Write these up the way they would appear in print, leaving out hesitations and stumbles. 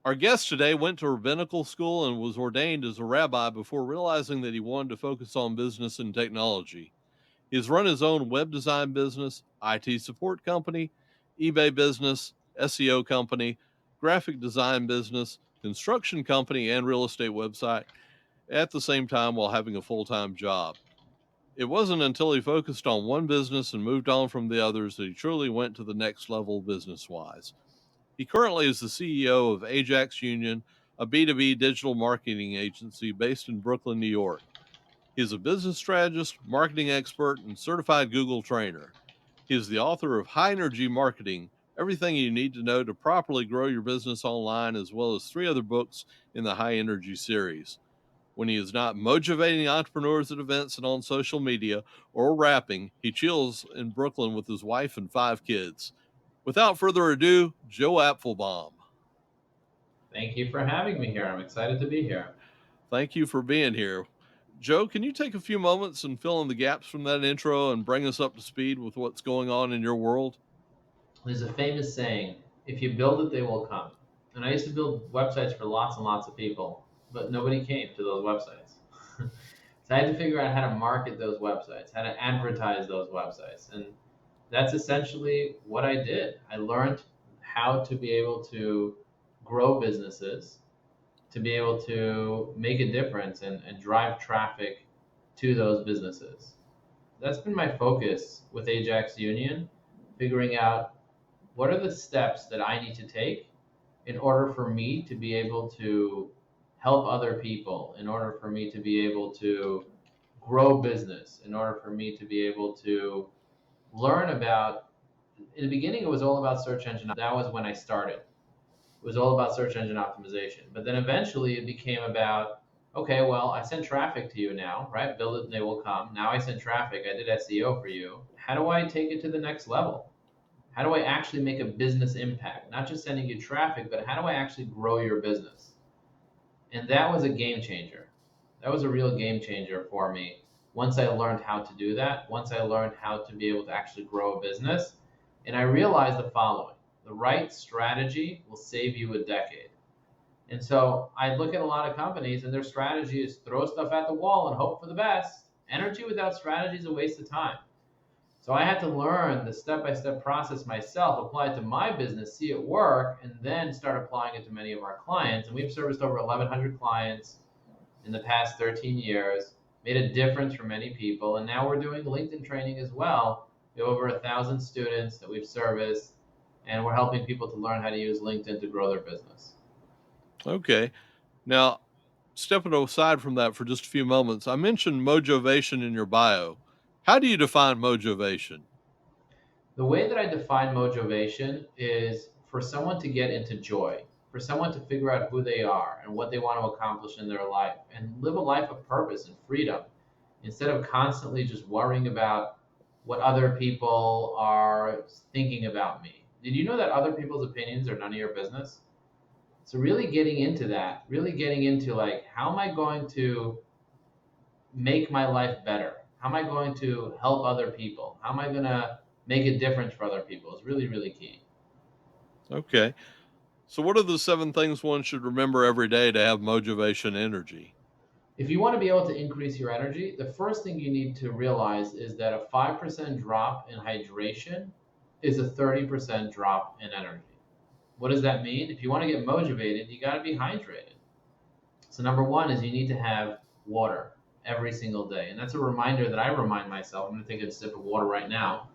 Our guest today went to rabbinical school and was ordained as a rabbi before realizing that he wanted to focus on business and technology. He has run his own web design business, IT support company, eBay business, SEO company, graphic design business, construction company, and real estate website at the same time while having a full time job. It wasn't until he focused on one business and moved on from the others that he truly went to the next level business wise. He currently is the CEO of Ajax Union, a B2B digital marketing agency based in Brooklyn, New York. He is a business strategist, marketing expert, and certified Google trainer. He is the author of High Energy Marketing, Everything You Need to Know to Properly Grow Your Business Online, as well as three other books in the High Energy series. When he is not motivating entrepreneurs at events and on social media or rapping, he chills in Brooklyn with his wife and five kids. Without further ado, Joe Apfelbaum. Thank you for having me here. I'm excited to be here. Thank you for being here. Joe, can you take a few moments and fill in the gaps from that intro and bring us up to speed with what's going on in your world? There's a famous saying, if you build it, they will come. And I used to build websites for lots and lots of people, but nobody came to those websites. So I had to figure out how to market those websites, how to advertise those websites. And that's essentially what I did. I learned how to be able to grow businesses, to be able to make a difference and drive traffic to those businesses. That's been my focus with Ajax Union, figuring out what are the steps that I need to take in order for me to be able to help other people, in order for me to be able to grow business, in order for me to be able to learn about. In the beginning, it was all about search engine. That was when I started. It was all about search engine optimization. But then eventually it became about, okay, well, I send traffic to you now, right? Build it and they will come. Now I send traffic. I did SEO for you. How do I take it to the next level? How do I actually make a business impact? Not just sending you traffic, but how do I actually grow your business? And that was a game changer. That was a real game changer for me. Once I learned how to do that, once I learned how to be able to actually grow a business, and I realized the following: the right strategy will save you a decade. And so I look at a lot of companies and their strategy is throw stuff at the wall and hope for the best. Energy without strategy is a waste of time. So I had to learn the step-by-step process myself, apply it to my business, see it work, and then start applying it to many of our clients. And we've serviced over 1,100 clients in the past 13 years, made a difference for many people. And now we're doing LinkedIn training as well. We have over 1,000 students that we've serviced, and we're helping people to learn how to use LinkedIn to grow their business. Okay. Now, stepping aside from that for just a few moments, I mentioned Mojovation in your bio. How do you define Mojovation? The way that I define motivation is for someone to get into joy, for someone to figure out who they are and what they want to accomplish in their life and live a life of purpose and freedom instead of constantly just worrying about what other people are thinking about me. Did you know that other people's opinions are none of your business? So really getting into that, really getting into like, how am I going to make my life better? How am I going to help other people? How am I going to make a difference for other people is really, really key. Okay. So, what are the seven things one should remember every day to have Mojovation energy? If you want to be able to increase your energy, the first thing you need to realize is that a 5% drop in hydration is a 30% drop in energy. What does that mean? If you want to get motivated, you got to be hydrated. So, number one is you need to have water every single day. And that's a reminder that I remind myself. I'm going to take a sip of water right now.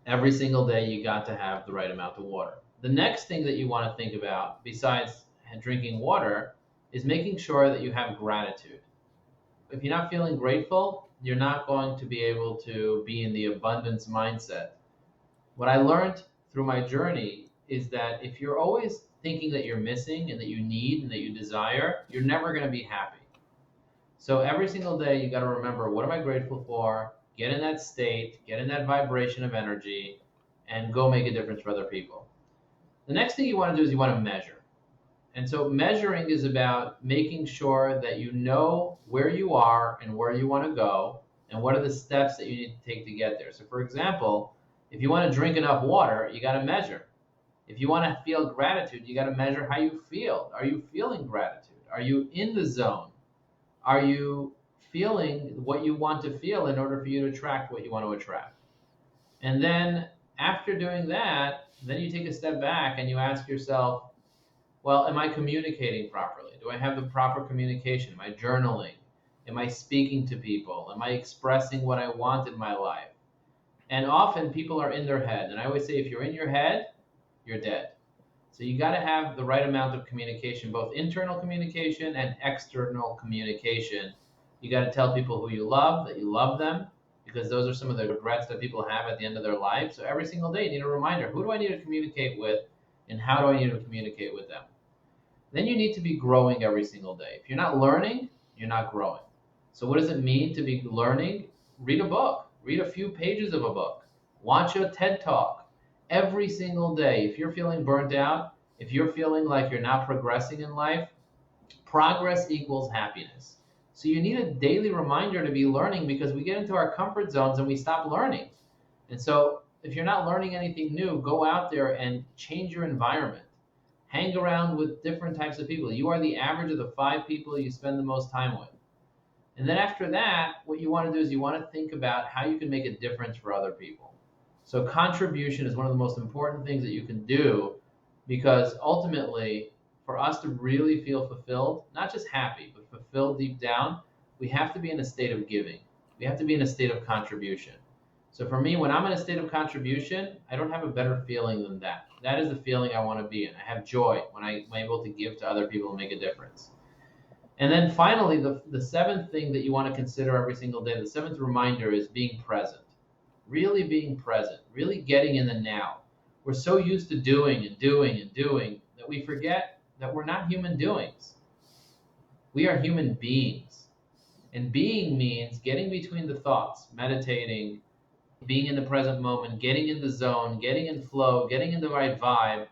Every single day, you got to have the right amount of water. The next thing that you want to think about, besides drinking water, is making sure that you have gratitude. If you're not feeling grateful, you're not going to be able to be in the abundance mindset. What I learned through my journey is that if you're always thinking that you're missing and that you need and that you desire, you're never going to be happy. So every single day, you got to remember, what am I grateful for? Get in that state, get in that vibration of energy, and go make a difference for other people. The next thing you want to do is you want to measure. And so measuring is about making sure that you know where you are and where you want to go and what are the steps that you need to take to get there. So for example, if you want to drink enough water, you got to measure. If you want to feel gratitude, you got to measure how you feel. Are you feeling gratitude? Are you in the zone? Are you feeling what you want to feel in order for you to attract what you want to attract? And then after doing that, then you take a step back and you ask yourself, well, am I communicating properly? Do I have the proper communication? Am I journaling? Am I speaking to people? Am I expressing what I want in my life? And often people are in their head. And I always say, if you're in your head, you're dead. So you got to have the right amount of communication, both internal communication and external communication. You got to tell people who you love, that you love them, because those are some of the regrets that people have at the end of their life. So every single day, you need a reminder, who do I need to communicate with, and how do I need to communicate with them? Then you need to be growing every single day. If you're not learning, you're not growing. So what does it mean to be learning? Read a book, read a few pages of a book, watch a TED Talk every single day. If you're feeling burnt out, if you're feeling like you're not progressing in life, progress equals happiness. So you need a daily reminder to be learning, because we get into our comfort zones and we stop learning. And so if you're not learning anything new, go out there and change your environment. Hang around with different types of people. You are the average of the 5 people you spend the most time with. And then after that, what you want to do is you want to think about how you can make a difference for other people. So contribution is one of the most important things that you can do, because ultimately, for us to really feel fulfilled, not just happy, but fulfilled deep down, we have to be in a state of giving. We have to be in a state of contribution. So for me, when I'm in a state of contribution, I don't have a better feeling than that. That is the feeling I want to be in. I have joy when I'm able to give to other people and make a difference. And then finally, the seventh thing that you want to consider every single day, the seventh reminder, is being present. Really being present, really getting in the now. We're so used to doing and doing and doing that we forget that we're not human doings. We are human beings. And being means getting between the thoughts, meditating, being in the present moment, getting in the zone, getting in flow, getting in the right vibe.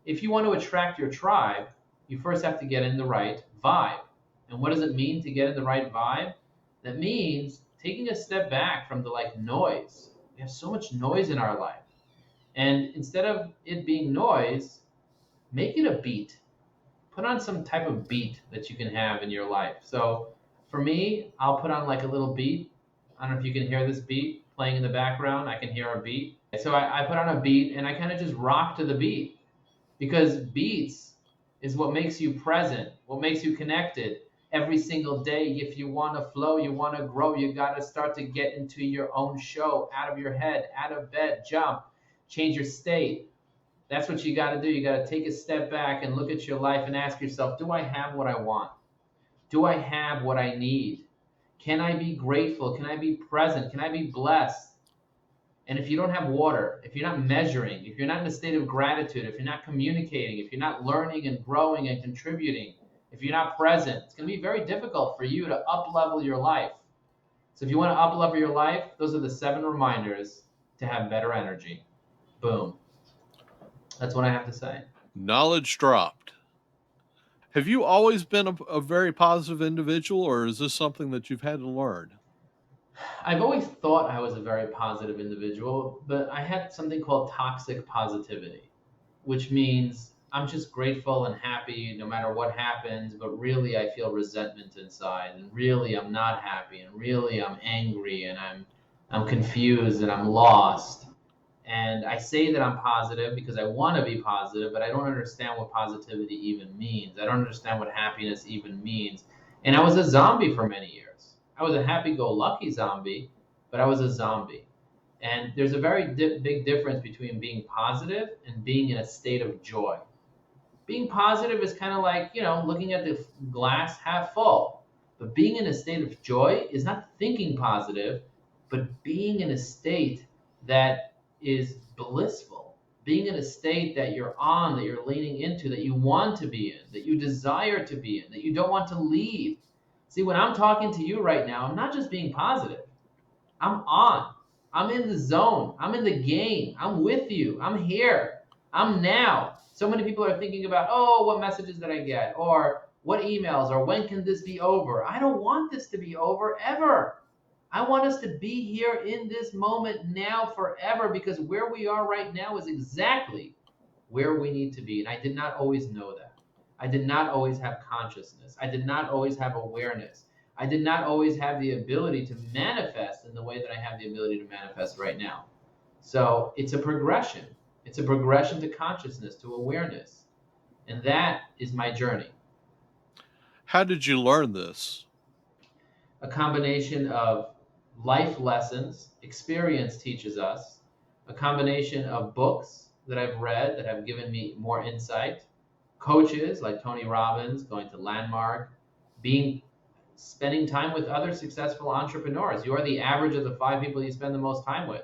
If you want to attract your tribe, you first have to get in the right vibe. And what does it mean to get in the right vibe? That means taking a step back from the noise. We have so much noise in our life. And instead of it being noise, make it a beat. Put on some type of beat that you can have in your life. So for me, I'll put on a little beat. I don't know if you can hear this beat playing in the background. I can hear a beat. So I put on a beat and I kind of just rock to the beat, because beats is what makes you present, what makes you connected. Every single day, if you want to flow, you want to grow, you got to start to get into your own show, out of your head, out of bed, jump, change your state. That's what you got to do. You got to take a step back and look at your life and ask yourself, do I have what I want? Do I have what I need? Can I be grateful? Can I be present? Can I be blessed? And if you don't have water, if you're not measuring, if you're not in a state of gratitude, if you're not communicating, if you're not learning and growing and contributing, if you're not present, it's going to be very difficult for you to up-level your life. So if you want to up-level your life, those are the 7 reminders to have better energy. Boom. That's what I have to say. Knowledge dropped. Have you always been a very positive individual, or is this something that you've had to learn? I've always thought I was a very positive individual, but I had something called toxic positivity, which means I'm just grateful and happy no matter what happens, but really I feel resentment inside, and really I'm not happy, and really I'm angry, and I'm confused and I'm lost. And I say that I'm positive because I want to be positive, but I don't understand what positivity even means. I don't understand what happiness even means. And I was a zombie for many years. I was a happy-go-lucky zombie, but I was a zombie. And there's a very big difference between being positive and being in a state of joy. Being positive is kind of like, looking at the glass half full. But being in a state of joy is not thinking positive, but being in a state that is blissful. Being in a state that you're on, that you're leaning into, that you want to be in, that you desire to be in, that you don't want to leave. See, when I'm talking to you right now, I'm not just being positive. I'm on. I'm in the zone. I'm in the game. I'm with you. I'm here. I'm now. So many people are thinking about, oh, what messages did I get? Or what emails? Or when can this be over? I don't want this to be over ever. I want us to be here in this moment now forever, because where we are right now is exactly where we need to be. And I did not always know that. I did not always have consciousness. I did not always have awareness. I did not always have the ability to manifest in the way that I have the ability to manifest right now. So it's a progression. It's a progression to consciousness, to awareness. And that is my journey. How did you learn this? A combination of life lessons, experience teaches us, a combination of books that I've read that have given me more insight, coaches like Tony Robbins, going to Landmark, being spending time with other successful entrepreneurs. You are the average of the 5 people you spend the most time with.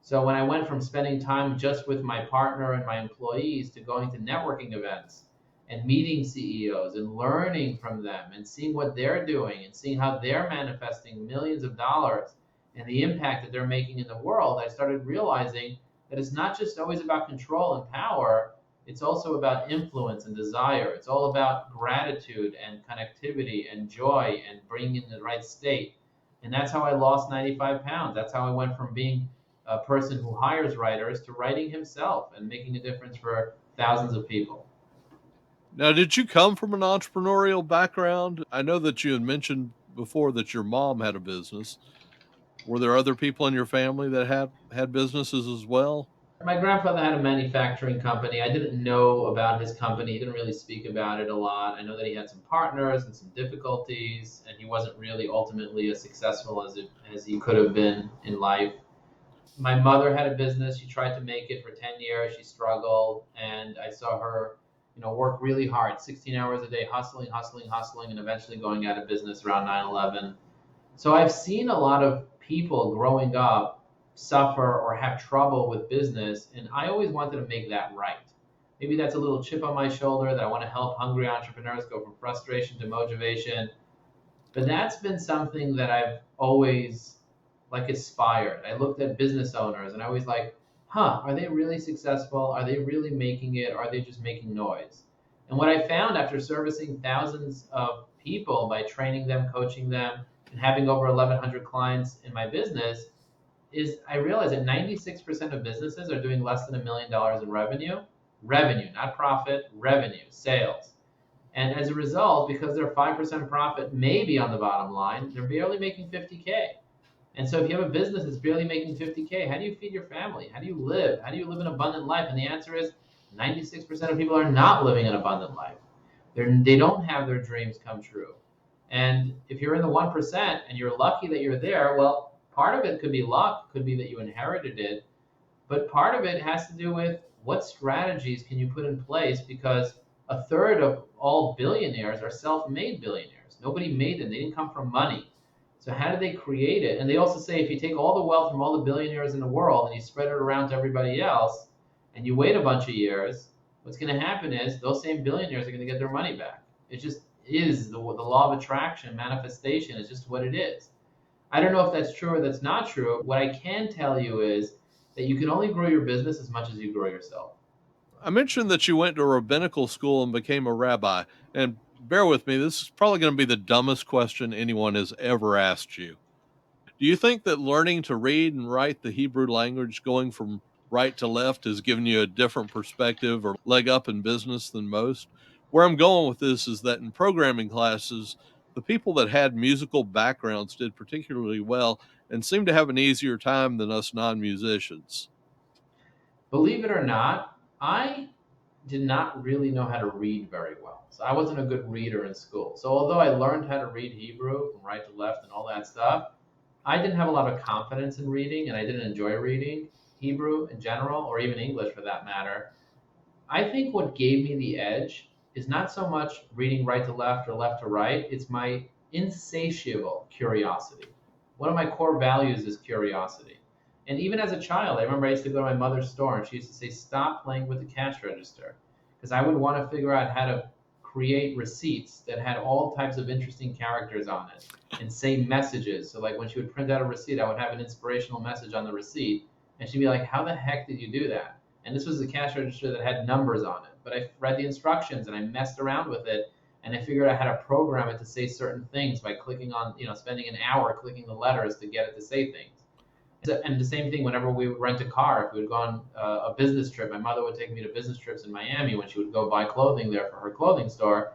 So when I went from spending time just with my partner and my employees to going to networking events and meeting CEOs and learning from them and seeing what they're doing and seeing how they're manifesting millions of dollars and the impact that they're making in the world, I started realizing that it's not just always about control and power, it's also about influence and desire. It's all about gratitude and connectivity and joy and bringing in the right state. And that's how I lost 95 pounds. That's how I went from being a person who hires writers to writing himself and making a difference for thousands of people. Now, did you come from an entrepreneurial background? I know that you had mentioned before that your mom had a business. Were there other people in your family that had businesses as well? My grandfather had a manufacturing company. I didn't know about his company. He didn't really speak about it a lot. I know that he had some partners and some difficulties, and he wasn't really ultimately as successful as he could have been in life. My mother had a business. She tried to make it for 10 years. She struggled, and I saw her, work really hard, 16 hours a day, hustling, hustling, hustling, and eventually going out of business around 9/11. So I've seen a lot of people growing up suffer or have trouble with business, and I always wanted to make that right. Maybe that's a little chip on my shoulder that I want to help hungry entrepreneurs go from frustration to motivation. But that's been something that I've always like aspired. I looked at business owners and I was like, are they really successful? Are they really making it? Or are they just making noise? And what I found after servicing thousands of people by training them, coaching them, and having over 1,100 clients in my business is I realized that 96% of businesses are doing less than $1 million in revenue, not profit, revenue, sales. And as a result, because they're 5% profit, maybe on the bottom line, they're barely making 50K. And so if you have a business that's barely making 50K, how do you feed your family? How do you live? How do you live an abundant life? And the answer is 96% of people are not living an abundant life. They don't have their dreams come true. And if you're in the 1% and you're lucky that you're there, well, part of it could be luck, could be that you inherited it, but part of it has to do with what strategies can you put in place, because a third of all billionaires are self-made billionaires. Nobody made them. They didn't come from money. So how did they create it? And they also say if you take all the wealth from all the billionaires in the world and you spread it around to everybody else and you wait a bunch of years, what's going to happen is those same billionaires are going to get their money back. It just is the law of attraction, manifestation is just what it is. I don't know if that's true or that's not true. What I can tell you is that you can only grow your business as much as you grow yourself. I mentioned that you went to rabbinical school and became a rabbi. And bear with me, this is probably going to be the dumbest question anyone has ever asked you. Do you think that learning to read and write the Hebrew language, going from right to left, has given you a different perspective or leg up in business than most? Where I'm going with this is that in programming classes, the people that had musical backgrounds did particularly well and seemed to have an easier time than us non musicians. Believe it or not, I did not really know how to read very well. So I wasn't a good reader in school. So although I learned how to read Hebrew from right to left and all that stuff, I didn't have a lot of confidence in reading and I didn't enjoy reading Hebrew in general, or even English for that matter. I think what gave me the edge is not so much reading right to left or left to right, it's my insatiable curiosity. One of my core values is curiosity. And even as a child, I remember I used to go to my mother's store and she used to say, stop playing with the cash register. Because I would want to figure out how to create receipts that had all types of interesting characters on it and say messages. So, like when she would print out a receipt, I would have an inspirational message on the receipt. And she'd be like, how the heck did you do that? And this was the cash register that had numbers on it. But I read the instructions and I messed around with it and I figured out how to program it to say certain things by clicking on, spending an hour clicking the letters to get it to say things. And the same thing whenever we would rent a car, if we would go on a business trip, my mother would take me to business trips in Miami when she would go buy clothing there for her clothing store.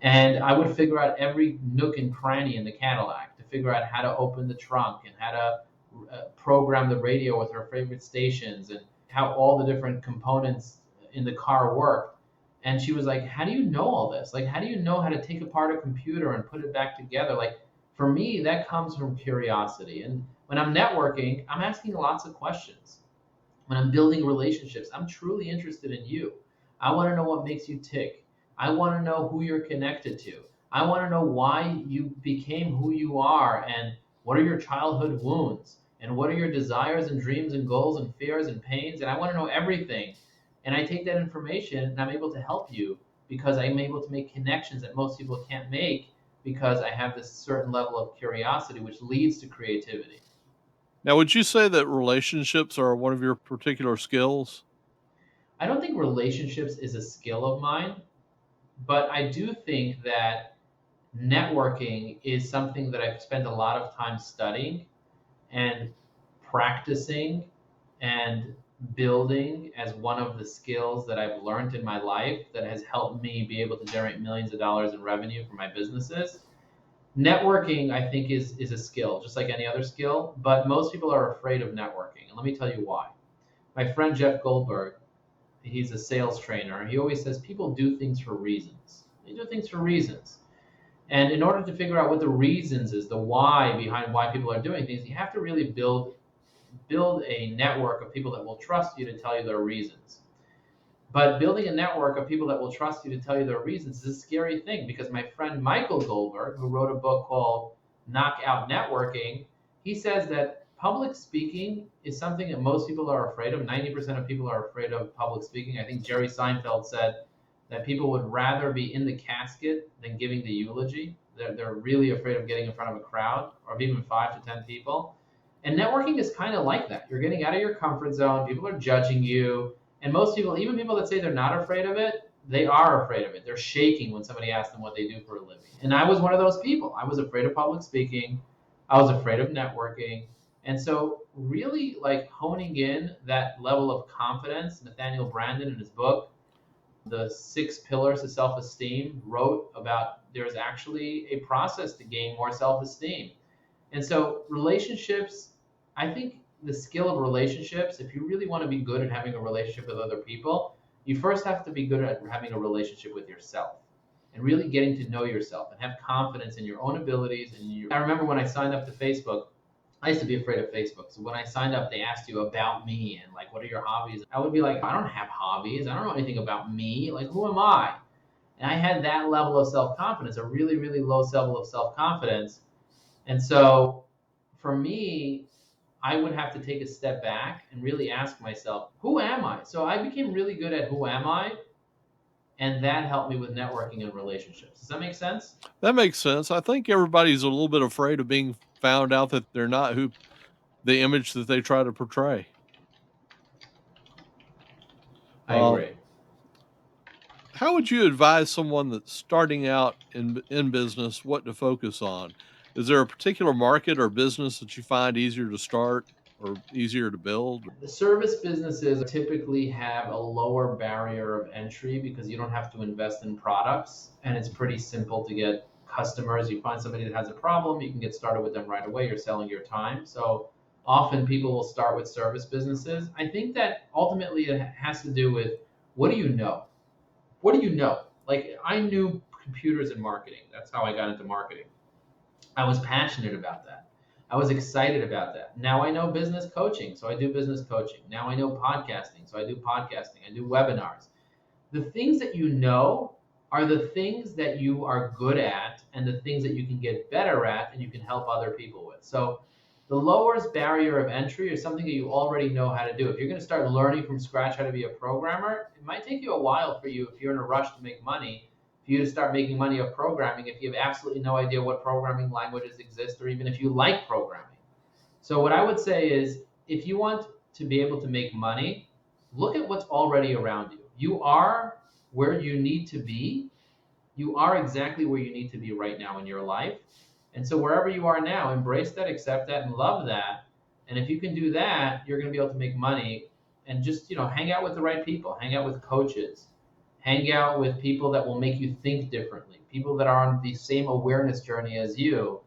And I would figure out every nook and cranny in the Cadillac to figure out how to open the trunk and how to program the radio with her favorite stations and how all the different components in the car work. And she was like, "How do you know all this? Like, how do you know how to take apart a computer and put it back together?" Like, for me, that comes from curiosity. And when I'm networking, I'm asking lots of questions. When I'm building relationships, I'm truly interested in you. I want to know what makes you tick. I want to know who you're connected to. I want to know why you became who you are and what are your childhood wounds and what are your desires and dreams and goals and fears and pains. And I want to know everything. And I take that information and I'm able to help you because I'm able to make connections that most people can't make because I have this certain level of curiosity, which leads to creativity. Now, would you say that relationships are one of your particular skills? I don't think relationships is a skill of mine, but I do think that networking is something that I've spent a lot of time studying and practicing and building as one of the skills that I've learned in my life that has helped me be able to generate millions of dollars in revenue for my businesses. Networking, I think, is a skill, just like any other skill, but most people are afraid of networking. And let me tell you why. My friend Jeff Goldberg, he's a sales trainer. He always says people do things for reasons. They do things for reasons. And in order to figure out what the reasons is, the why behind why people are doing things, you have to really build a network of people that will trust you to tell you their reasons. But building a network of people that will trust you to tell you their reasons is a scary thing because my friend Michael Goldberg, who wrote a book called Knockout Networking, he says that public speaking is something that most people are afraid of. 90% of people are afraid of public speaking. I think Jerry Seinfeld said that people would rather be in the casket than giving the eulogy. They're really afraid of getting in front of a crowd or of even 5 to 10 people. And networking is kind of like that. You're getting out of your comfort zone. People are judging you. And most people, even people that say they're not afraid of it, they are afraid of it. They're shaking when somebody asks them what they do for a living. And I was one of those people. I was afraid of public speaking. I was afraid of networking. And so, really, like honing in that level of confidence, Nathaniel Branden in his book, The 6 Pillars of Self-Esteem, wrote about there's actually a process to gain more self-esteem. And so, relationships, I think the skill of relationships, if you really want to be good at having a relationship with other people, you first have to be good at having a relationship with yourself and really getting to know yourself and have confidence in your own abilities. I remember when I signed up to Facebook, I used to be afraid of Facebook. So when I signed up, they asked you about me and like, what are your hobbies? I would be like, I don't have hobbies. I don't know anything about me. Like, who am I? And I had that level of self-confidence, a really, really low level of self-confidence. And so for me, I would have to take a step back and really ask myself, who am I? So I became really good at who am I? And that helped me with networking and relationships. Does that make sense? That makes sense. I think everybody's a little bit afraid of being found out that they're not who the image that they try to portray. I Um, agree. how would you advise someone that's starting out in business what to focus on? Is there a particular market or business that you find easier to start or easier to build? The service businesses typically have a lower barrier of entry because you don't have to invest in products and it's pretty simple to get customers. You find somebody that has a problem, you can get started with them right away. You're selling your time. So often people will start with service businesses. I think that ultimately it has to do with what do you know? What do you know? Like I knew computers and marketing. That's how I got into marketing. I was passionate about that. I was excited about that. Now I know business coaching, so I do business coaching. Now I know podcasting, so I do podcasting. I do webinars. The things that you know are the things that you are good at and the things that you can get better at and you can help other people with. So the lowest barrier of entry is something that you already know how to do. If you're going to start learning from scratch how to be a programmer, it might take you a while for you if you're in a rush to make money for you to start making money of programming if you have absolutely no idea what programming languages exist or even if you like programming. So what I would say is if you want to be able to make money, look at what's already around you. You are where you need to be. You are exactly where you need to be right now in your life. And so wherever you are now, embrace that, accept that, and love that. And if you can do that, you're going to be able to make money and just, hang out with the right people, hang out with coaches, hang out with people that will make you think differently, people that are on the same awareness journey as you.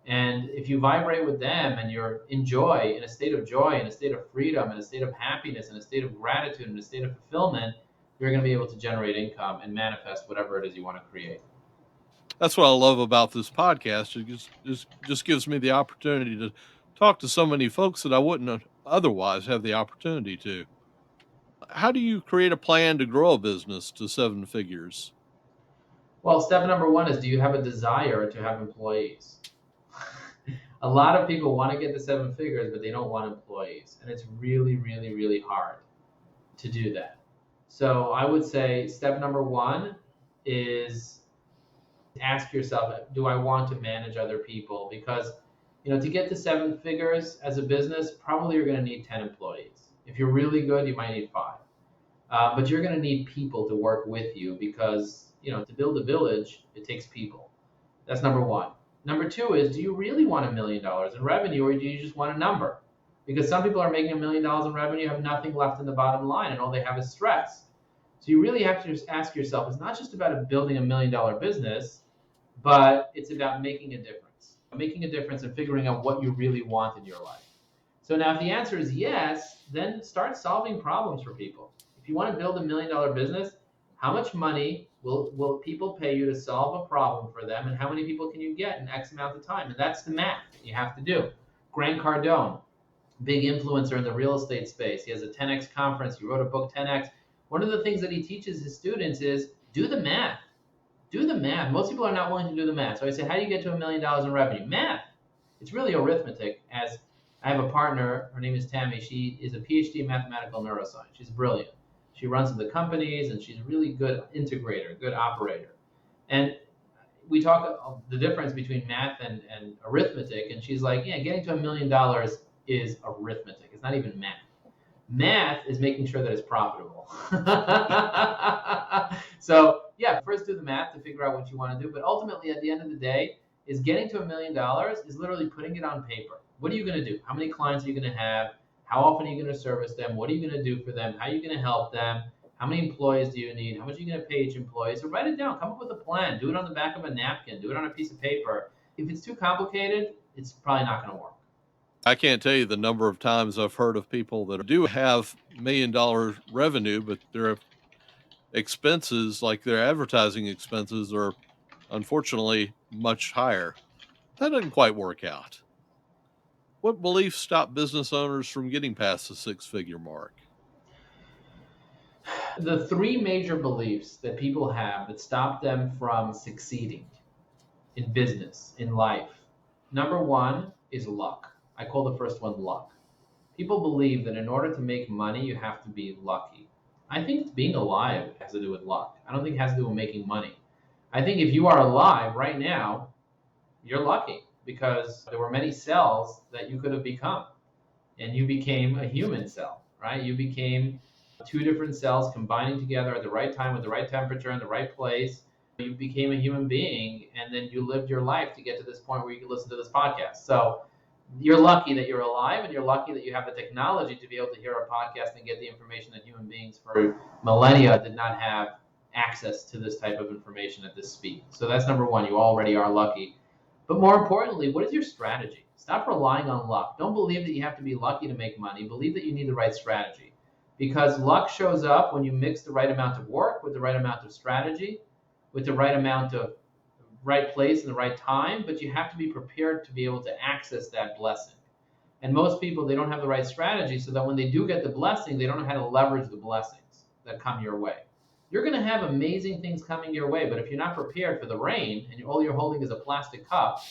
And if you vibrate with them and you're in joy, in a state of joy, in a state of freedom, in a state of happiness, in a state of gratitude, in a state of fulfillment, you're going to be able to generate income and manifest whatever it is you want to create. That's what I love about this podcast. It just gives me the opportunity to talk to so many folks that I wouldn't otherwise have the opportunity to. How do you create a plan to grow a business to seven figures? Well, step number one is, do you have a desire to have employees? A lot of people want to get to seven figures, but they don't want employees. And it's really, really, really hard to do that. So I would say step number one is ask yourself, do I want to manage other people? Because, to get to seven figures as a business, probably you're going to need 10 employees. If you're really good, you might need 5. But you're going to need people to work with you because, to build a village, it takes people. That's number one. Number two is, do you really want $1 million in revenue, or do you just want a number? Because some people are making $1 million in revenue, have nothing left in the bottom line, and all they have is stress. So you really have to just ask yourself, it's not just about building $1 million business, but it's about making a difference and figuring out what you really want in your life. So now if the answer is yes, then start solving problems for people. If you want to build $1 million business, how much money will people pay you to solve a problem for them, and how many people can you get in X amount of time? And that's the math that you have to do. Grant Cardone, big influencer in the real estate space. He has a 10X conference. He wrote a book, 10X. One of the things that he teaches his students is do the math. Do the math. Most people are not willing to do the math. So I say, how do you get to $1 million in revenue? Math. It's really arithmetic. As I have a partner, her name is Tammy. She is a PhD in mathematical neuroscience. She's brilliant. She runs the companies, and she's a really good integrator, good operator. And we talk the difference between math and arithmetic, and she's like, yeah, getting to $1 million is arithmetic. It's not even math. Math is making sure that it's profitable. So yeah, first do the math to figure out what you want to do. But ultimately, at the end of the day, is getting to $1 million is literally putting it on paper. What are you going to do? How many clients are you going to have? How often are you going to service them? What are you going to do for them? How are you going to help them? How many employees do you need? How much are you going to pay each employee? So write it down. Come up with a plan. Do it on the back of a napkin. Do it on a piece of paper. If it's too complicated, it's probably not going to work. I can't tell you the number of times I've heard of people that do have $1 million revenue, but their expenses, like their advertising expenses, are unfortunately much higher. That doesn't quite work out. What beliefs stop business owners from getting past the six-figure mark? The 3 major beliefs that people have that stop them from succeeding in business, in life. Number 1 is luck. I call the first one luck. People believe that in order to make money, you have to be lucky. I think being alive has to do with luck. I don't think it has to do with making money. I think if you are alive right now, you're lucky because there were many cells that you could have become, and you became a human cell, right? You became 2 different cells combining together at the right time with the right temperature in the right place. You became a human being, and then you lived your life to get to this point where you can listen to this podcast. So you're lucky that you're alive, and you're lucky that you have the technology to be able to hear a podcast and get the information that human beings for millennia did not have access to this type of information at this speed. So that's number 1. You already are lucky. But more importantly, what is your strategy? Stop relying on luck. Don't believe that you have to be lucky to make money. Believe that you need the right strategy. Because luck shows up when you mix the right amount of work with the right amount of strategy, with the right amount of right place and the right time, but you have to be prepared to be able to access that blessing. And most people, they don't have the right strategy, so that when they do get the blessing, they don't know how to leverage the blessings that come your way. You're going to have amazing things coming your way, but if you're not prepared for the rain and all you're holding is a plastic cup,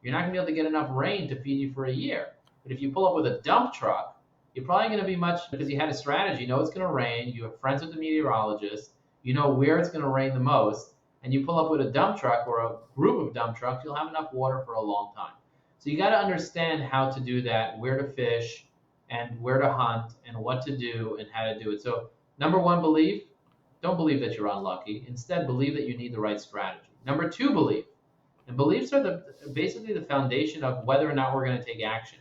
you're not going to be able to get enough rain to feed you for a year. But if you pull up with a dump truck, you're probably going to be much, because you had a strategy. You know it's going to rain. You have friends with the meteorologist. You know where it's going to rain the most. And you pull up with a dump truck or a group of dump trucks, you'll have enough water for a long time. So you got to understand how to do that, where to fish and where to hunt and what to do and how to do it. So number 1 belief, don't believe that you're unlucky. Instead, believe that you need the right strategy. Number 2 belief. And beliefs are basically the foundation of whether or not we're going to take action.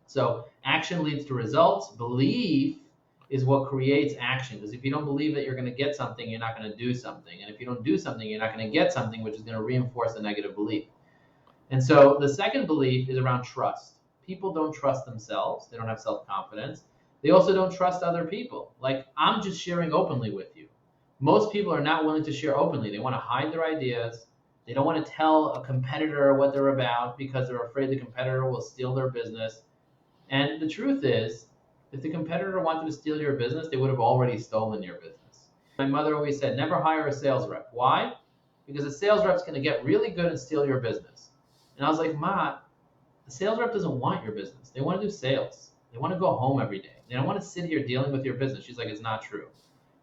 So action leads to results. Belief is what creates action. Because if you don't believe that you're going to get something, you're not going to do something. And if you don't do something, you're not going to get something, which is going to reinforce the negative belief. And so the second belief is around trust. People don't trust themselves. They don't have self-confidence. They also don't trust other people. Like, I'm just sharing openly with you. Most people are not willing to share openly. They want to hide their ideas. They don't want to tell a competitor what they're about because they're afraid the competitor will steal their business. And the truth is, if the competitor wanted to steal your business, they would have already stolen your business. My mother always said, never hire a sales rep. Why? Because a sales rep's going to get really good and steal your business. And I was like, Ma, the sales rep doesn't want your business. They want to do sales. They want to go home every day. They don't want to sit here dealing with your business. She's like, it's not true.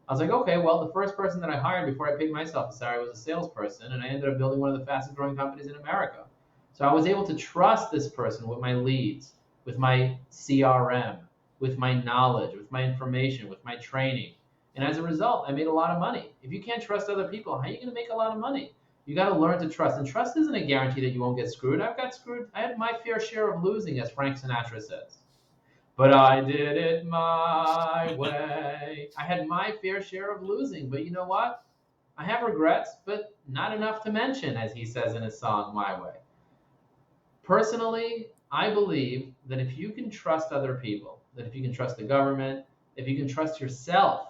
I was like, okay, well, the first person that I hired before I paid myself a salary was a salesperson, and I ended up building one of the fastest growing companies in America. So I was able to trust this person with my leads, with my CRM, with my knowledge, with my information, with my training. And as a result, I made a lot of money. If you can't trust other people, how are you going to make a lot of money? You got to learn to trust. And trust isn't a guarantee that you won't get screwed. I've got screwed. I had my fair share of losing, as Frank Sinatra says. But I did it my way. I had my fair share of losing. But you know what? I have regrets, but not enough to mention, as he says in his song, My Way. Personally, I believe that if you can trust other people, that if you can trust the government, if you can trust yourself,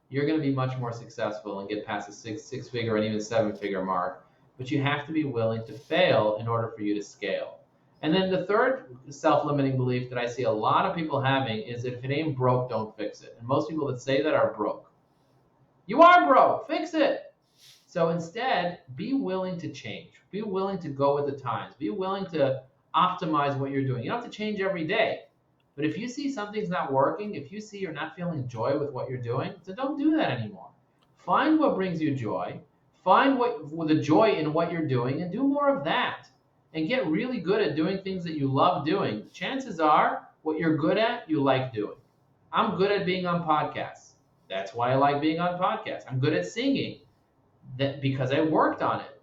you're going to be much more successful and get past the six figure and even 7-figure mark. But you have to be willing to fail in order for you to scale. And then the third self-limiting belief that I see a lot of people having is that if it ain't broke, don't fix it. And most people that say that are broke. You are broke, fix it. So instead, be willing to change. Be willing to go with the times. Be willing to optimize what you're doing. You don't have to change every day. But if you see something's not working, if you see you're not feeling joy with what you're doing, then don't do that anymore. Find what brings you joy. Find the joy in what you're doing and do more of that. And get really good at doing things that you love doing. Chances are what you're good at, you like doing. I'm good at being on podcasts. That's why I like being on podcasts. I'm good at singing because I worked on it.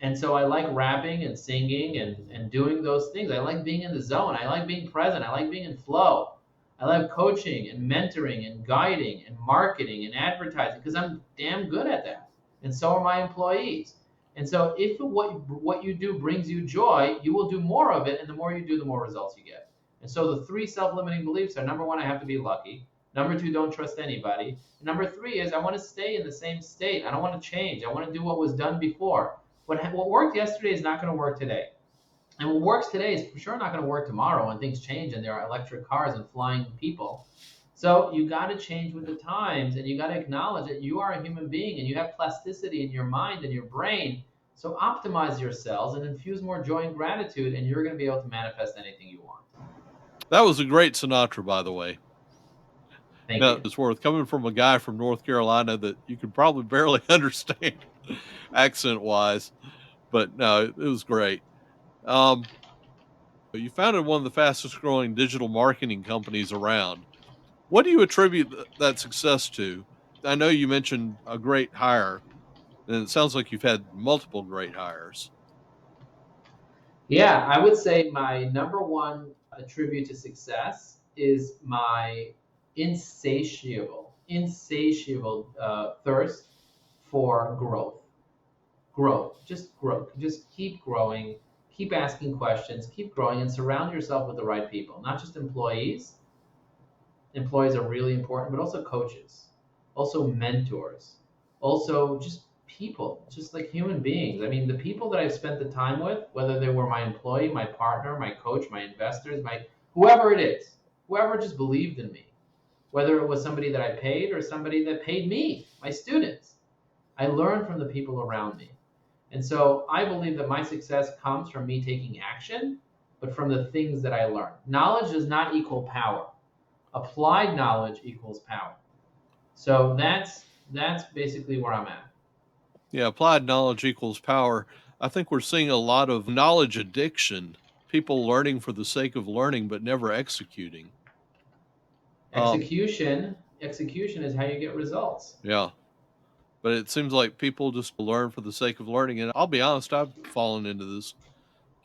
And so I like rapping and singing and doing those things. I like being in the zone. I like being present. I like being in flow. I like coaching and mentoring and guiding and marketing and advertising because I'm damn good at that. And so are my employees. And so if what you do brings you joy, you will do more of it. And the more you do, the more results you get. And so the three self-limiting beliefs are: number one, I have to be lucky. Number two, don't trust anybody. And number three is I want to stay in the same state. I don't want to change. I want to do what was done before. What worked yesterday is not going to work today. And what works today is for sure not going to work tomorrow when things change and there are electric cars and flying people. So you got to change with the times, and you got to acknowledge that you are a human being and you have plasticity in your mind and your brain. So optimize your cells and infuse more joy and gratitude, and you're going to be able to manifest anything you want. That was a great Sinatra, by the way. Thank No, you. it's worth coming from a guy from North Carolina that you could probably barely understand accent wise, but no, it was great. You founded one of the fastest growing digital marketing companies around. What do you attribute that success to? I know you mentioned a great hire, and it sounds like you've had multiple great hires. Yeah, I would say my number one attribute to success is my insatiable thirst for growth. Growth, just growth. Just keep growing, keep asking questions, keep growing, and surround yourself with the right people. Not just employees. Employees are really important, but also coaches, also mentors, also just people, just like human beings. I mean, the people that I've spent the time with, whether they were my employee, my partner, my coach, my investors, my whoever it is, whoever just believed in me, whether it was somebody that I paid or somebody that paid me, my students, I learned from the people around me. And so I believe that my success comes from me taking action, but from the things that I learned. Knowledge does not equal power. Applied knowledge equals power. So that's basically where I'm at. Yeah, applied knowledge equals power. I think we're seeing a lot of knowledge addiction, people learning for the sake of learning but never executing. Um, Execution is how you get results. yeah, but it seems like people just learn for the sake of learning. And I'll be honest, I've fallen into this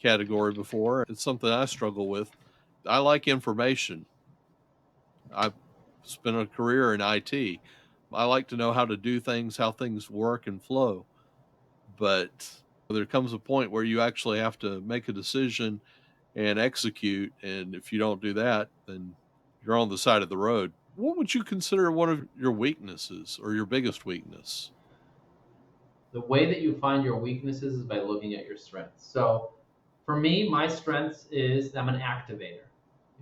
category before. It's something I struggle with. I like information. I've spent a career in IT. I like to know how to do things, how things work and flow. But there comes a point where you actually have to make a decision and execute. And if you don't do that, then you're on the side of the road. What would you consider one of your weaknesses or your biggest weakness? The way that you find your weaknesses is by looking at your strengths. So for me, my strengths is I'm an activator.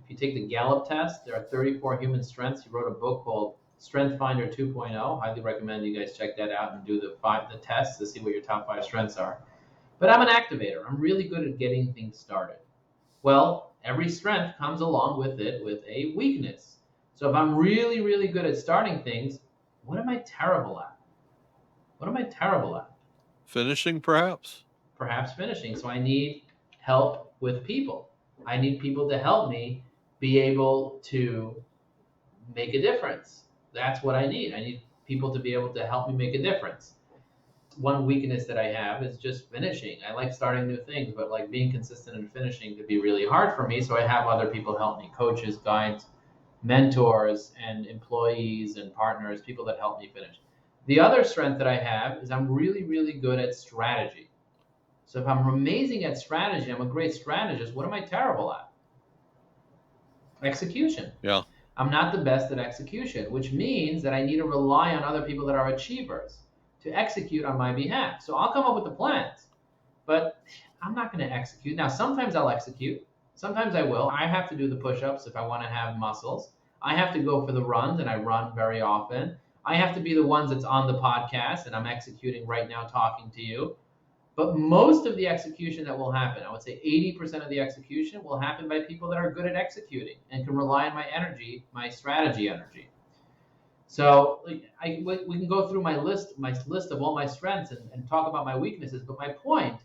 If you take the Gallup test, there are 34 human strengths. He wrote a book called Strength Finder 2.0. Highly recommend you guys check that out and do the tests to see what your top 5 strengths are. But I'm an activator. I'm really good at getting things started. Well, every strength comes along with it with a weakness. So if I'm really, really good at starting things, what am I terrible at? What am I terrible at? Finishing, perhaps? Perhaps finishing. So I need help with people. I need people to help me be able to make a difference. That's what I need. I need people to be able to help me make a difference. One weakness that I have is just finishing. I like starting new things, but like being consistent and finishing could be really hard for me. So I have other people help me, coaches, guides, mentors, and employees and partners, people that help me finish. The other strength that I have is I'm really, really good at strategy. So if I'm amazing at strategy, I'm a great strategist. What am I terrible at? Execution. Yeah. I'm not the best at execution, which means that I need to rely on other people that are achievers to execute on my behalf. So I'll come up with the plans, but I'm not going to execute. Now, sometimes I'll execute. Sometimes I will. I have to do the push ups if I want to have muscles. I have to go for the runs, and I run very often. I have to be the ones that's on the podcast, and I'm executing right now talking to you. But most of the execution that will happen, I would say 80% of the execution will happen by people that are good at executing and can rely on my energy, my strategy energy. So we can go through my list of all my strengths and talk about my weaknesses. But my point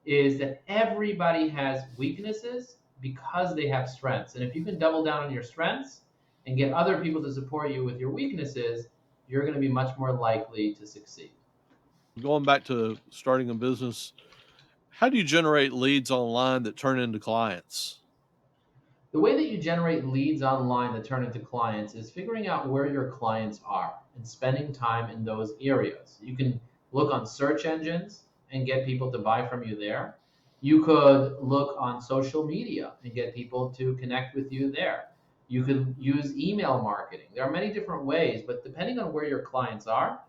is that everybody has weaknesses because they have strengths. And if you can double down on your strengths and get other people to support you with your weaknesses, you're going to be much more likely to succeed. Going back to starting a business, how do you generate leads online that turn into clients? The way that you generate leads online that turn into clients is figuring out where your clients are and spending time in those areas. You can look on search engines and get people to buy from you there. You could look on social media and get people to connect with you there. You could use email marketing. There are many different ways, but depending on where your clients are,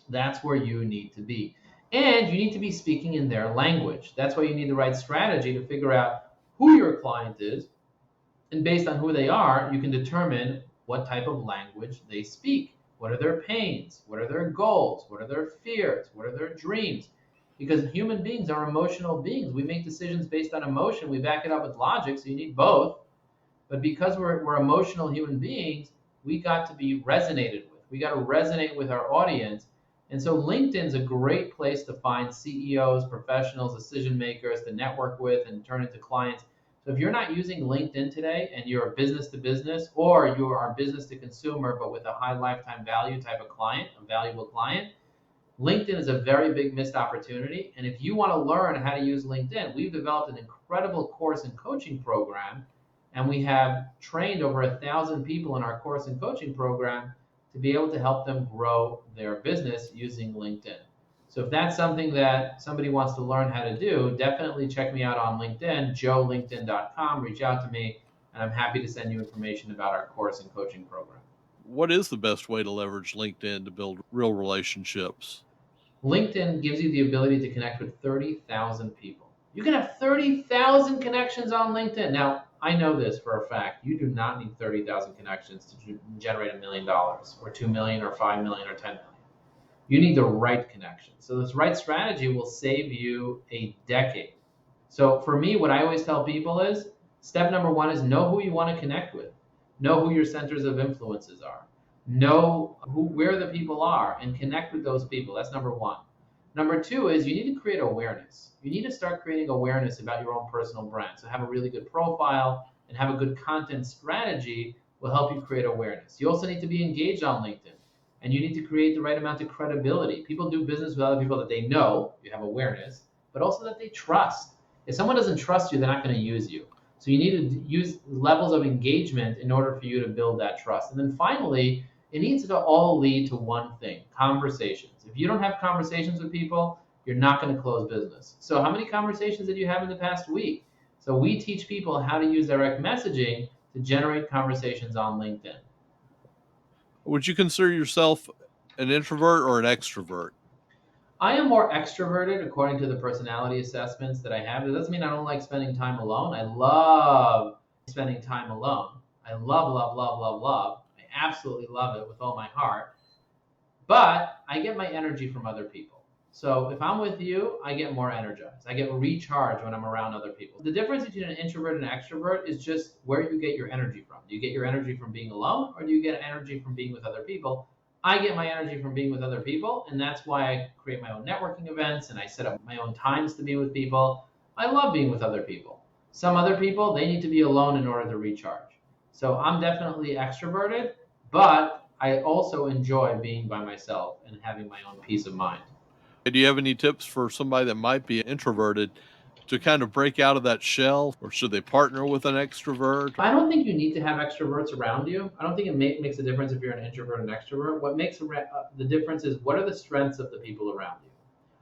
that's where you need to be. And you need to be speaking in their language. That's why you need the right strategy to figure out who your client is, and based on who they are, you can determine what type of language they speak. What are their pains? What are their goals? What are their fears? What are their dreams? Because human beings are emotional beings. We make decisions based on emotion. We back it up with logic, so you need both. But because we're emotional human beings, we got to be resonated with. We got to resonate with our audience. And so LinkedIn's a great place to find CEOs, professionals, decision makers to network with and turn into clients. So if you're not using LinkedIn today and you're a business to business or you are business to consumer, but with a high lifetime value type of client, a valuable client, LinkedIn is a very big missed opportunity. And if you want to learn how to use LinkedIn, we've developed an incredible course and coaching program. And we have trained over 1,000 people in our course and coaching program to be able to help them grow their business using LinkedIn. So if that's something that somebody wants to learn how to do, definitely check me out on LinkedIn, joelinkedin.com. Reach out to me, and I'm happy to send you information about our course and coaching program. What is the best way to leverage LinkedIn to build real relationships? LinkedIn gives you the ability to connect with 30,000 people. You can have 30,000 connections on LinkedIn. Now, I know this for a fact. You do not need 30,000 connections to generate $1 million or 2 million or 5 million or 10 million. You need the right connection. So this right strategy will save you a decade. So for me, what I always tell people is step number one is know who you want to connect with. Know who your centers of influences are. Know where the people are and connect with those people. That's number one. Number two is you need to create awareness. You need to start creating awareness about your own personal brand. So have a really good profile and have a good content strategy will help you create awareness. You also need to be engaged on LinkedIn and you need to create the right amount of credibility. People do business with other people that they know, you have awareness, but also that they trust. If someone doesn't trust you, they're not going to use you. So you need to use levels of engagement in order for you to build that trust. And then finally, it needs to all lead to one thing: conversations. If you don't have conversations with people, you're not going to close business. So, how many conversations did you have in the past week? So, we teach people how to use direct messaging to generate conversations on LinkedIn. Would you consider yourself an introvert or an extrovert? I am more extroverted according to the personality assessments that I have. It doesn't mean I don't like spending time alone. I love spending time alone. I love, love, love, love, love. I absolutely love it with all my heart. But I get my energy from other people. So if I'm with you, I get more energized. I get recharged when I'm around other people. The difference between an introvert and an extrovert is just where you get your energy from. Do you get your energy from being alone, or do you get energy from being with other people? I get my energy from being with other people, and that's why I create my own networking events and I set up my own times to be with people. I love being with other people. Some other people, they need to be alone in order to recharge. So I'm definitely extroverted, but I also enjoy being by myself and having my own peace of mind. Do you have any tips for somebody that might be introverted to kind of break out of that shell, or should they partner with an extrovert? I don't think you need to have extroverts around you. I don't think it makes a difference if you're an introvert and extrovert. What makes the difference is what are the strengths of the people around you.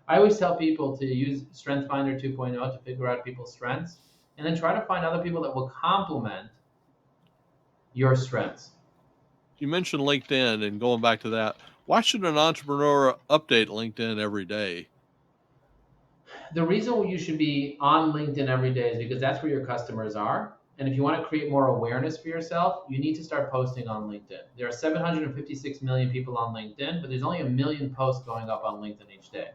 I always tell people to use Strength Finder 2.0 to figure out people's strengths, and then try to find other people that will complement your strengths. You mentioned LinkedIn, and going back to that, why should an entrepreneur update LinkedIn every day? The reason you should be on LinkedIn every day is because that's where your customers are. And if you want to create more awareness for yourself, you need to start posting on LinkedIn. There are 756 million people on LinkedIn, but there's only a million posts going up on LinkedIn each day.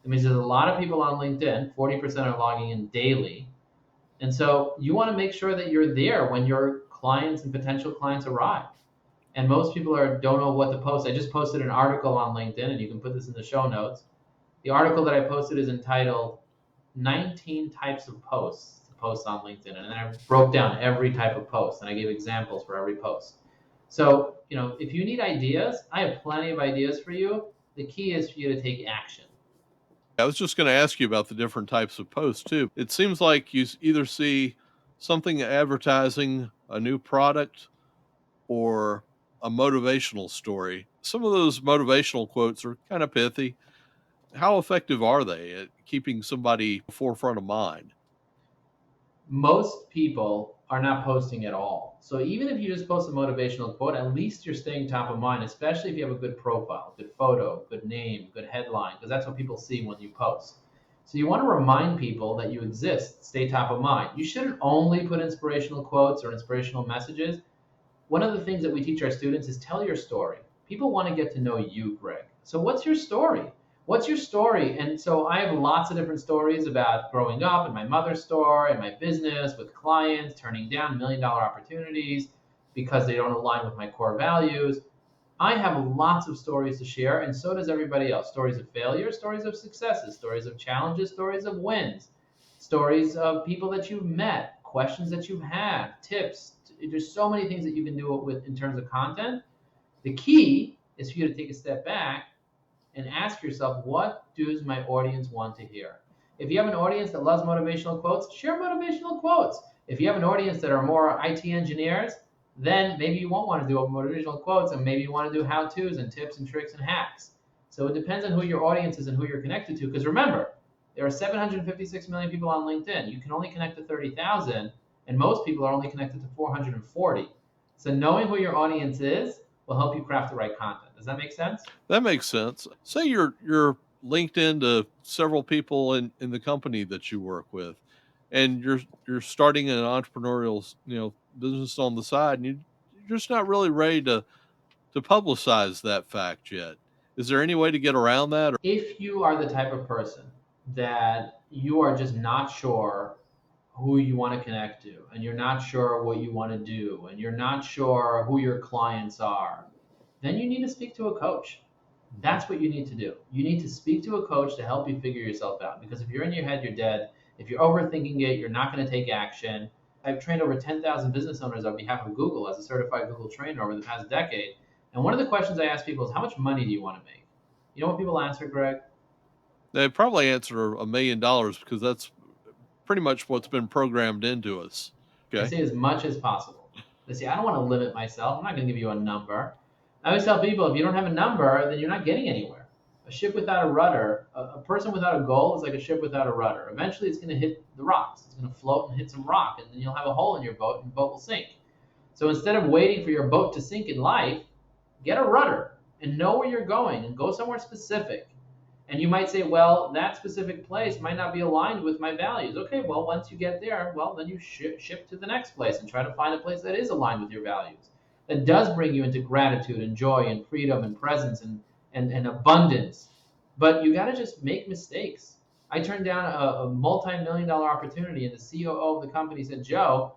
That means there's a lot of people on LinkedIn, 40% are logging in daily. And so you want to make sure that you're there when your clients and potential clients arrive. And most people don't know what to post. I just posted an article on LinkedIn, and you can put this in the show notes. The article that I posted is entitled 19 Types of Posts to Post on LinkedIn. And then I broke down every type of post and I gave examples for every post. So, if you need ideas, I have plenty of ideas for you. The key is for you to take action. I was just going to ask you about the different types of posts too. It seems like you either see something advertising a new product or a motivational story. Some of those motivational quotes are kind of pithy. How effective are they at keeping somebody forefront of mind? Most people are not posting at all. So even if you just post a motivational quote, at least you're staying top of mind, especially if you have a good profile, good photo, good name, good headline, because that's what people see when you post. So you want to remind people that you exist, stay top of mind. You shouldn't only put inspirational quotes or inspirational messages. One of the things that we teach our students is tell your story. People want to get to know you, Greg. So what's your story? What's your story? And so I have lots of different stories about growing up in my mother's store, in my business, with clients, turning down $1 million opportunities because they don't align with my core values. I have lots of stories to share, and so does everybody else. Stories of failure, stories of successes, stories of challenges, stories of wins, stories of people that you've met, questions that you've had, tips. There's so many things that you can do with in terms of content. The key is for you to take a step back and ask yourself, what does my audience want to hear? If you have an audience that loves motivational quotes, share motivational quotes. If you have an audience that are more IT engineers, then maybe you won't want to do motivational quotes, and maybe you want to do how-tos and tips and tricks and hacks. So it depends on who your audience is and who you're connected to. Because remember, there are 756 million people on LinkedIn. You can only connect to 30,000, and most people are only connected to 440. So knowing who your audience is will help you craft the right content. Does that make sense? That makes sense. Say you're linked into several people in the company that you work with, and you're starting an entrepreneurial business on the side, and you're just not really ready to publicize that fact yet. Is there any way to get around that? If you are the type of person that you are just not sure who you want to connect to, and you're not sure what you want to do, and you're not sure who your clients are, then you need to speak to a coach. That's what you need to do. You need to speak to a coach to help you figure yourself out. Because if you're in your head, you're dead. If you're overthinking it, you're not going to take action. I've trained over 10,000 business owners on behalf of Google as a certified Google trainer over the past decade. And one of the questions I ask people is, how much money do you want to make? You know what people answer, Greg? They probably answer $1 million because that's pretty much what's been programmed into us. I Okay. say as much as possible. I say, I don't want to limit myself. I'm not going to give you a number. I always tell people, if you don't have a number, then you're not getting anywhere. A ship without a rudder, a person without a goal is like a ship without a rudder. Eventually, it's going to hit the rocks. It's going to float and hit some rock, and then you'll have a hole in your boat, and the boat will sink. So instead of waiting for your boat to sink in life, get a rudder and know where you're going and go somewhere specific. And you might say, well, that specific place might not be aligned with my values. Okay, well, once you get there, well, then you shift to the next place and try to find a place that is aligned with your values, that does bring you into gratitude and joy and freedom and presence and abundance. But you got to just make mistakes. I turned down a multi-million-dollar opportunity, and the COO of the company said, Joe,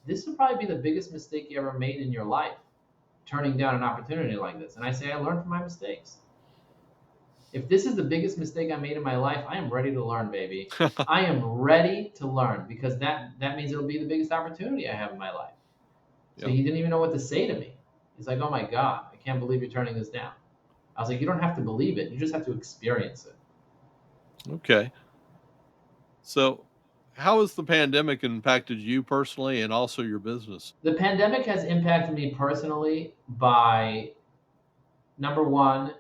this will probably be the biggest mistake you ever made in your life, turning down an opportunity like this. And I say, I learned from my mistakes. If this is the biggest mistake I made in my life, I am ready to learn, baby. I am ready to learn, because that means it'll be the biggest opportunity I have in my life. So Yeah. he didn't even know what to say to me. He's like, oh my God, I can't believe you're turning this down. I was like, you don't have to believe it. You just have to experience it. Okay. So, how has the pandemic impacted you personally and also your business? The pandemic has impacted me personally by, number one,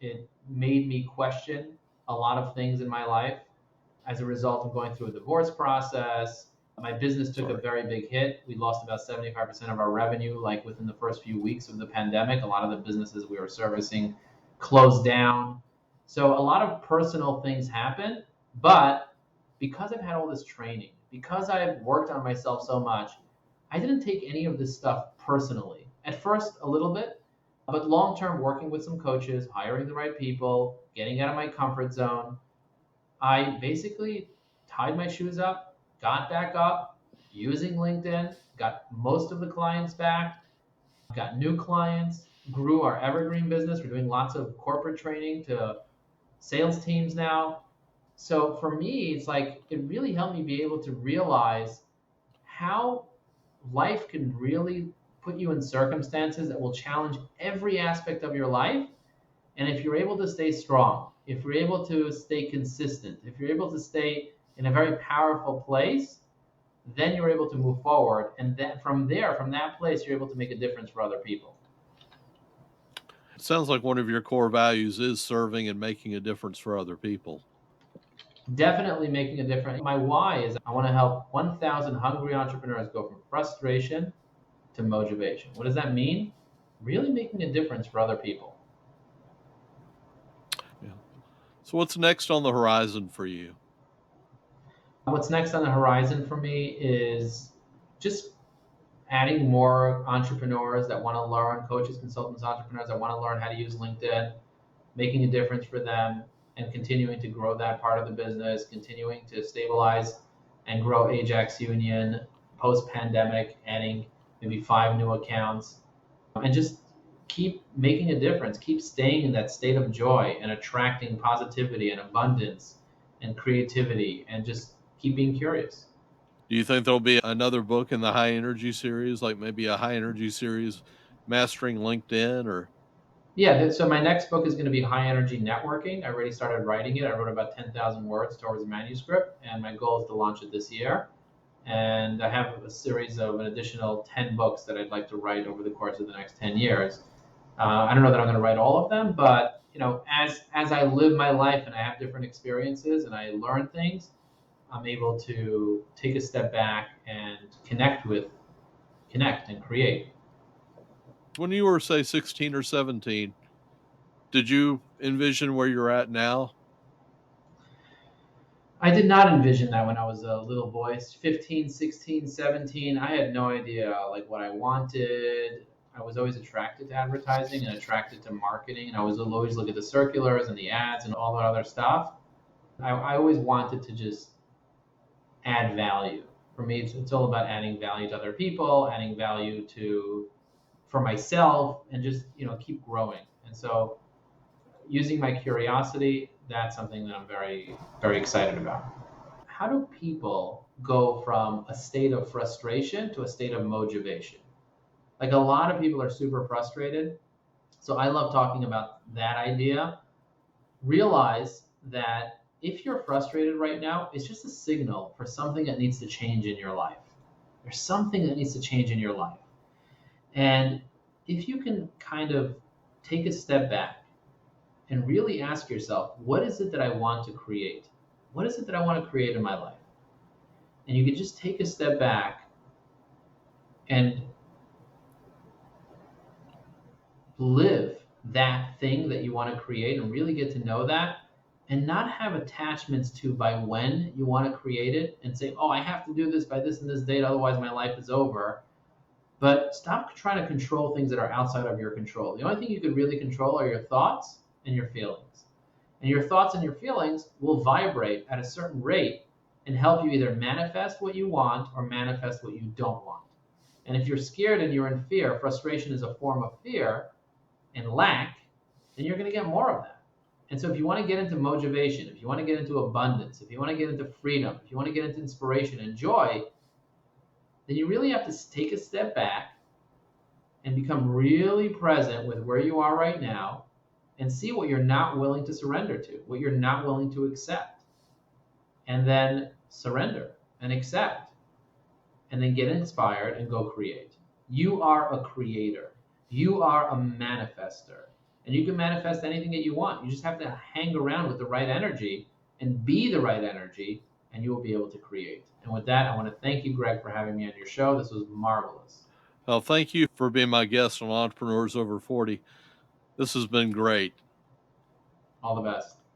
it made me question a lot of things in my life. As a result of going through a divorce process, my business took a Sorry. very big hit. We lost about 75% of our revenue, like within the first few weeks of the pandemic. A lot of the businesses we were servicing closed down. So a lot of personal things happened. But because I've had all this training, because I've worked on myself so much, I didn't take any of this stuff personally. At first, a little bit, but long term, working with some coaches, hiring the right people, getting out of my comfort zone, I basically tied my shoes up, got back up using LinkedIn, got most of the clients back, got new clients, grew our evergreen business. We're doing lots of corporate training to sales teams now. So for me, it's like it really helped me be able to realize how life can really put you in circumstances that will challenge every aspect of your life. And if you're able to stay strong, if you're able to stay consistent, if you're able to stay in a very powerful place, then you're able to move forward. And then from there, from that place, you're able to make a difference for other people. It sounds like one of your core values is serving and making a difference for other people. Definitely making a difference. My why is I want to help 1,000 hungry entrepreneurs go from frustration to motivation. What does that mean? Really making a difference for other people. Yeah. So, what's next on the horizon for you? What's next on the horizon for me is just adding more entrepreneurs that want to learn, coaches, consultants, entrepreneurs that want to learn how to use LinkedIn, making a difference for them, and continuing to grow that part of the business, continuing to stabilize and grow Ajax Union post pandemic, adding maybe 5 new accounts, and just keep making a difference, keep staying in that state of joy and attracting positivity and abundance and creativity, and just keep being curious. Do you think there'll be another book in the high energy series, like maybe a high energy series, Mastering LinkedIn, or Yeah, so my next book is going to be High Energy Networking. I already started writing it. I wrote about 10,000 words towards a manuscript, and my goal is to launch it this year. And I have a series of an additional 10 books that I'd like to write over the course of the next 10 years. I don't know that I'm going to write all of them, but as I live my life and I have different experiences and I learn things, I'm able to take a step back and connect and create. when you were, say, 16 or 17, did you envision where you're at now? I did not envision that when I was a little boy, 15, 16, 17. I had no idea like what I wanted. I was always attracted to advertising and attracted to marketing, and I was always look at the circulars and the ads and all that other stuff. I always wanted to just add value. For me, it's all about adding value to other people, adding value to for myself, and just keep growing. And so, using my curiosity, that's something that I'm very very excited about. How do people go from a state of frustration to a state of motivation? Like a lot of people are super frustrated. So I love talking about that idea. Realize that if you're frustrated right now, it's just a signal for something that needs to change in your life. There's something that needs to change in your life. And if you can kind of take a step back and really ask yourself, what is it that I want to create? What is it that I want to create in my life? And you can just take a step back and live that thing that you want to create and really get to know that and not have attachments to by when you want to create it and say, oh, I have to do this by this and this date, otherwise my life is over. But stop trying to control things that are outside of your control. The only thing you could really control are your thoughts and your feelings. And your thoughts and your feelings will vibrate at a certain rate and help you either manifest what you want or manifest what you don't want. And if you're scared and you're in fear, frustration is a form of fear and lack, then you're going to get more of that. And so if you want to get into Mojavation, if you want to get into abundance, if you want to get into freedom, if you want to get into inspiration and joy, then you really have to take a step back and become really present with where you are right now and see what you're not willing to surrender to, what you're not willing to accept. And then surrender and accept. And then get inspired and go create. You are a creator. You are a manifester. And you can manifest anything that you want. You just have to hang around with the right energy and be the right energy, and you will be able to create. And with that, I want to thank you, Greg, for having me on your show. This was marvelous. Well, thank you for being my guest on Entrepreneurs Over 40. This has been great. All the best.